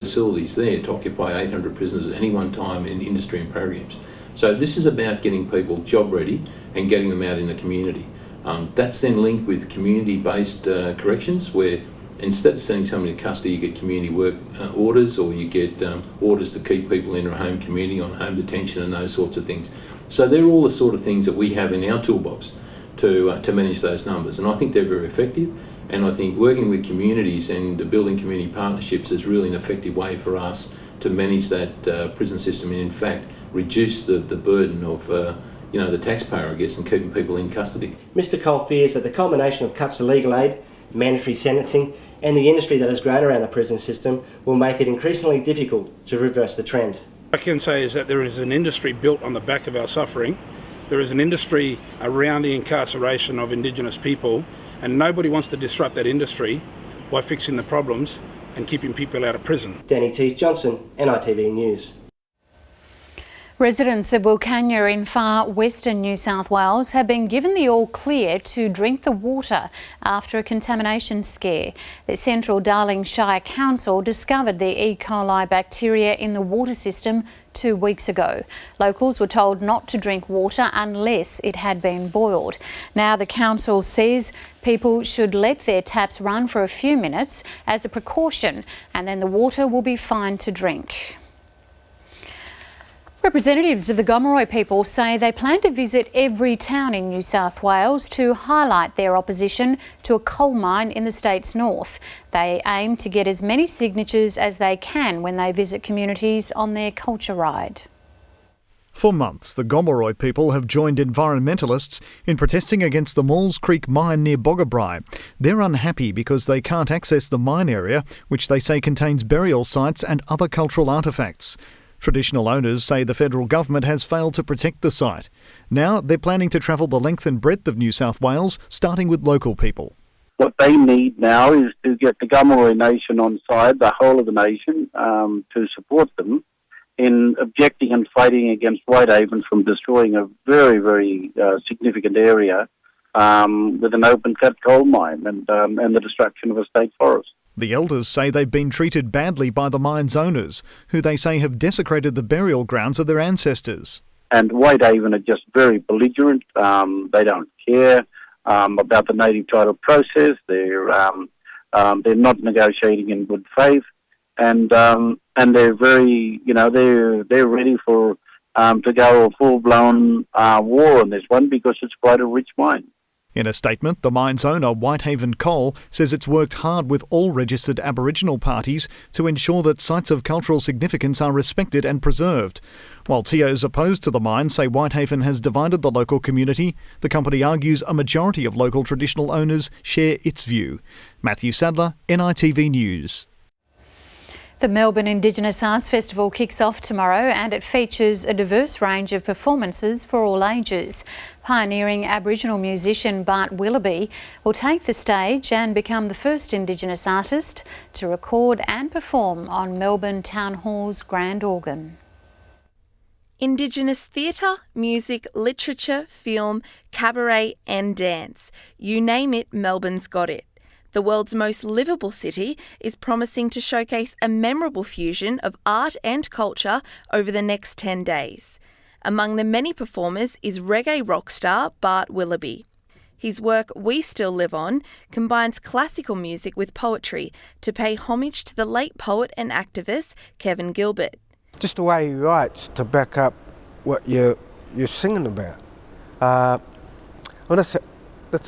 facilities there to occupy 800 prisoners at any one time in industry and programs. So this is about getting people job ready and getting them out in the community. That's then linked with community-based corrections, where instead of sending somebody to custody, you get community work orders, or you get orders to keep people in a home community on home detention and those sorts of things. So they're all the sort of things that we have in our toolbox to manage those numbers, and I think they're very effective. And I think working with communities and building community partnerships is really an effective way for us to manage that prison system and in fact reduce the burden of the taxpayer, I guess, and keeping people in custody. Mr Cole fears that the combination of cuts to legal aid, mandatory sentencing and the industry that has grown around the prison system will make it increasingly difficult to reverse the trend. I can say is that there is an industry built on the back of our suffering. There is an industry around the incarceration of Indigenous people, and nobody wants to disrupt that industry by fixing the problems and keeping people out of prison. Danny Tees-Johnson, NITV News. Residents of Wilcannia in far western New South Wales have been given the all clear to drink the water after a contamination scare. The Central Darling Shire Council discovered the E. coli bacteria in the water system 2 weeks ago. Locals were told not to drink water unless it had been boiled. Now the council says people should let their taps run for a few minutes as a precaution, and then the water will be fine to drink. Representatives of the Gomeroi people say they plan to visit every town in New South Wales to highlight their opposition to a coal mine in the state's north. They aim to get as many signatures as they can when they visit communities on their culture ride. For months, the Gomeroi people have joined environmentalists in protesting against the Maules Creek mine near Gomeroi. They're unhappy because they can't access the mine area, which they say contains burial sites and other cultural artefacts. Traditional owners say the federal government has failed to protect the site. Now they're planning to travel the length and breadth of New South Wales, starting with local people. What they need now is to get the Gomeroi Nation on side, the whole of the nation, to support them in objecting and fighting against Whitehaven from destroying a very, very significant area with an open-cut coal mine and the destruction of a state forest. The elders say they've been treated badly by the mine's owners, who they say have desecrated the burial grounds of their ancestors. And Whitehaven are just very belligerent. They don't care about the native title process. They're not negotiating in good faith, and they're very, they're ready for to go a full-blown war on this one because it's quite a rich mine. In a statement, the mine's owner, Whitehaven Coal, says it's worked hard with all registered Aboriginal parties to ensure that sites of cultural significance are respected and preserved. While TOs opposed to the mine say Whitehaven has divided the local community, the company argues a majority of local traditional owners share its view. Matthew Sadler, NITV News. The Melbourne Indigenous Arts Festival kicks off tomorrow and it features a diverse range of performances for all ages. Pioneering Aboriginal musician Bart Willoughby will take the stage and become the first Indigenous artist to record and perform on Melbourne Town Hall's grand organ. Indigenous theatre, music, literature, film, cabaret and dance. You name it, Melbourne's got it. The world's most livable city is promising to showcase a memorable fusion of art and culture over the next 10 days. Among the many performers is reggae rock star Bart Willoughby. His work We Still Live On combines classical music with poetry to pay homage to the late poet and activist Kevin Gilbert. Just the way he writes to back up what you're singing about. That's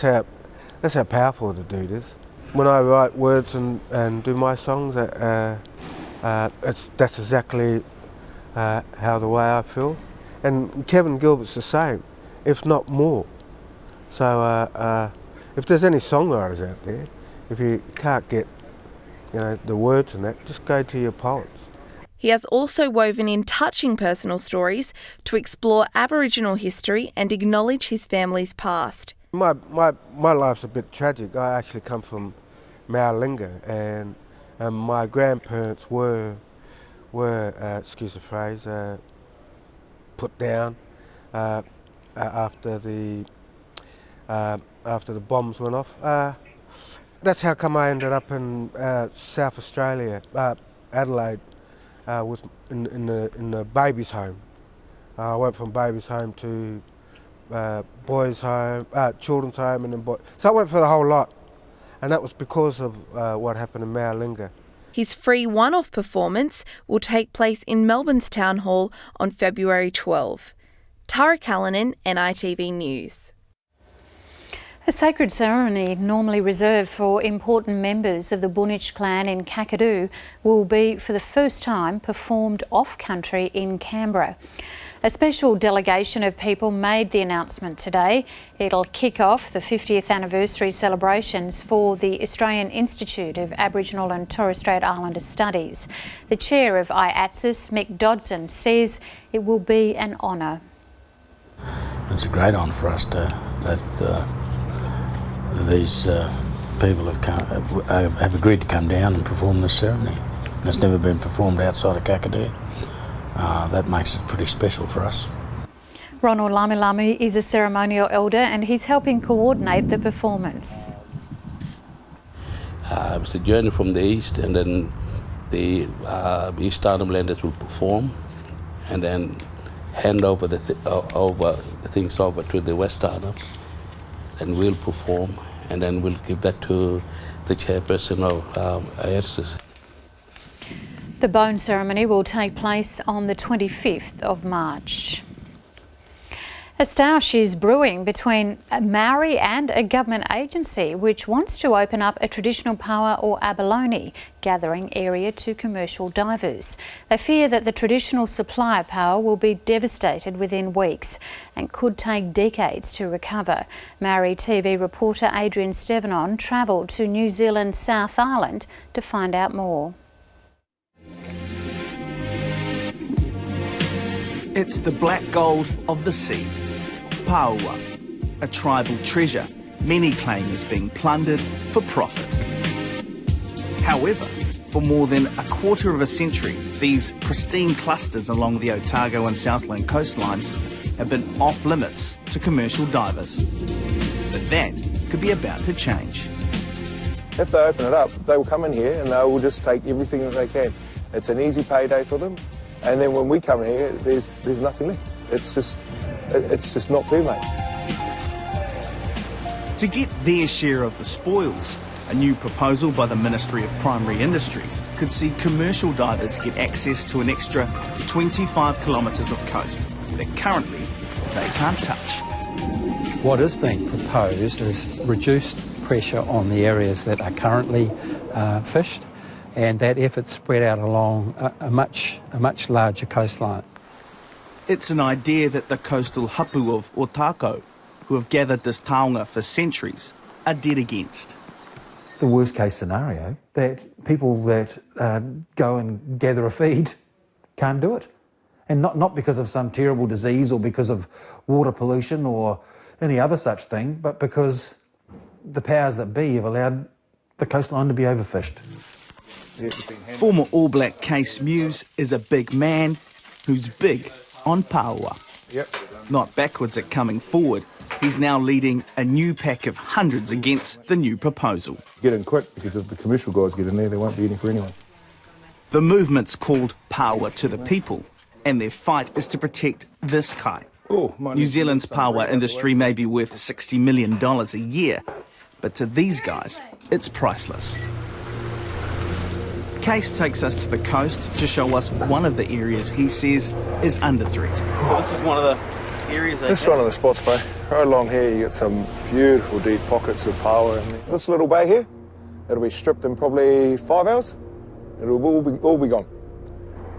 how powerful to do this. When I write words and do my songs, that's exactly how the way I feel. And Kevin Gilbert's the same, if not more. So if there's any songwriters out there, if you can't get the words and that, just go to your poets. He has also woven in touching personal stories to explore Aboriginal history and acknowledge his family's past. My life's a bit tragic. I actually come from Maralinga, and my grandparents were excuse the phrase, put down after the bombs went off. That's how come I ended up in South Australia. Adelaide in the baby's home. I went from baby's home to boys' home, children's home, and then boys. So I went for the whole lot, and that was because of what happened in Maulinga. His free one-off performance will take place in Melbourne's Town Hall on February 12. Tara Callanan, NITV News. A sacred ceremony normally reserved for important members of the Bunich clan in Kakadu will be for the first time performed off-country in Canberra. A special delegation of people made the announcement today. It'll kick off the 50th anniversary celebrations for the Australian Institute of Aboriginal and Torres Strait Islander Studies. The chair of IATSIS, Mick Dodson, says it will be an honour. It's a great honour for us that these people have agreed to come down and perform this ceremony. It's never been performed outside of Kakadu. That makes it pretty special for us. Ronald Lamilami is a ceremonial elder and he's helping coordinate the performance. It's a journey from the east, and then the East Islanders will perform, and then hand over the things over to the West Island, and we'll perform, and then we'll give that to the chairperson of IATSIS. The bone ceremony will take place on the 25th of March. A stoush is brewing between Maori and a government agency which wants to open up a traditional paua or abalone gathering area to commercial divers. They fear that the traditional supply of paua will be devastated within weeks and could take decades to recover. Maori TV reporter Adrian Stevenon travelled to New Zealand's South Island to find out more. It's the black gold of the sea, paua, a tribal treasure many claim is being plundered for profit. However, for more than a quarter of a century, these pristine clusters along the Otago and Southland coastlines have been off limits to commercial divers. But that could be about to change. If they open it up, they will come in here and they will just take everything that they can. It's an easy payday for them. And then when we come here, there's nothing left. It's just not fair, mate. To get their share of the spoils, a new proposal by the Ministry of Primary Industries could see commercial divers get access to an extra 25 kilometres of coast that currently they can't touch. What is being proposed is reduced pressure on the areas that are currently fished, and that effort spread out along a much larger coastline. It's an idea that the coastal hapu of Otago, who have gathered this taonga for centuries, are dead against. The worst case scenario, that people that go and gather a feed can't do it. And not because of some terrible disease or because of water pollution or any other such thing, but because the powers that be have allowed the coastline to be overfished. Former All Black Case Muse is a big man who's big on paua. Yep. Not backwards at coming forward, he's now leading a new pack of hundreds against the new proposal. Get in quick, because if the commercial guys get in there won't be any for anyone. The movement's called Paua to the People, and their fight is to protect this kai. New Zealand's paua industry may be worth $60 million a year, but to these guys, it's priceless. Case takes us to the coast to show us one of the areas he says is under threat. So this is one of the areas, This is one of the spots, mate. Right along here you get some beautiful deep pockets of paua. This little bay here, it'll be stripped in probably 5 hours. It'll all be gone.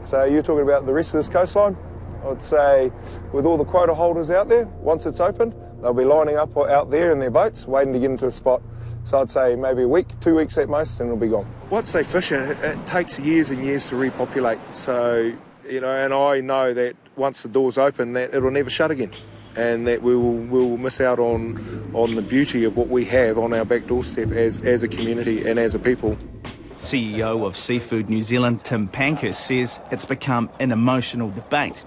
So you're talking about the rest of this coastline? I'd say with all the quota holders out there, once it's opened, they'll be lining up out there in their boats, waiting to get into a spot. So I'd say maybe a week, 2 weeks at most, and it'll be gone. Once they fish it takes years and years to repopulate. So, and I know that once the doors open, that it'll never shut again. And that we will miss out on the beauty of what we have on our back doorstep as a community and as a people. CEO of Seafood New Zealand, Tim Pankhurst, says it's become an emotional debate.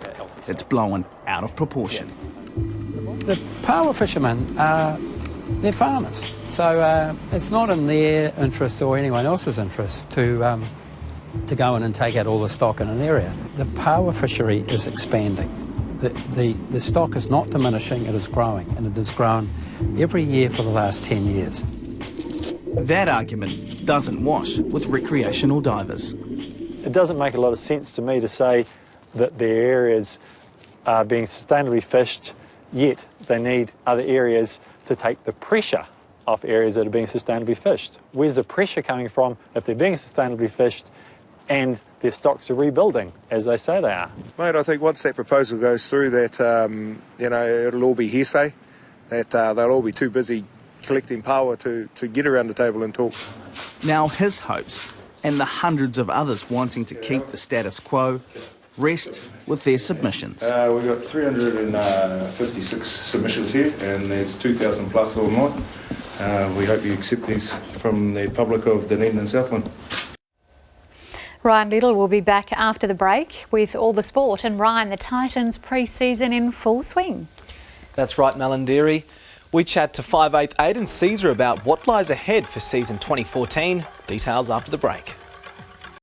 It's blown out of proportion. The paua fishermen, they're farmers, so it's not in their interest or anyone else's interest to to go in and take out all the stock in an area. The Paua fishery is expanding. The stock is not diminishing, it is growing, and it has grown every year for the last 10 years. That argument doesn't wash with recreational divers. It doesn't make a lot of sense to me to say that their areas are being sustainably fished, yet they need other areas to take the pressure off areas that are being sustainably fished. Where's the pressure coming from if they're being sustainably fished and their stocks are rebuilding, as they say they are? Mate, I think once that proposal goes through, that it'll all be hearsay, that they'll all be too busy collecting power to get around the table and talk. Now his hopes, and the hundreds of others wanting to keep the status quo, rest with their submissions. We've got 356 submissions here, and there's 2,000 plus online. We hope you accept these from the public of Dunedin and Southland. Ryan Little will be back after the break with all the sport. And Ryan, the Titans pre-season in full swing. That's right, Malandiri. We chat to 588 and Caesar about what lies ahead for season 2014. Details after the break.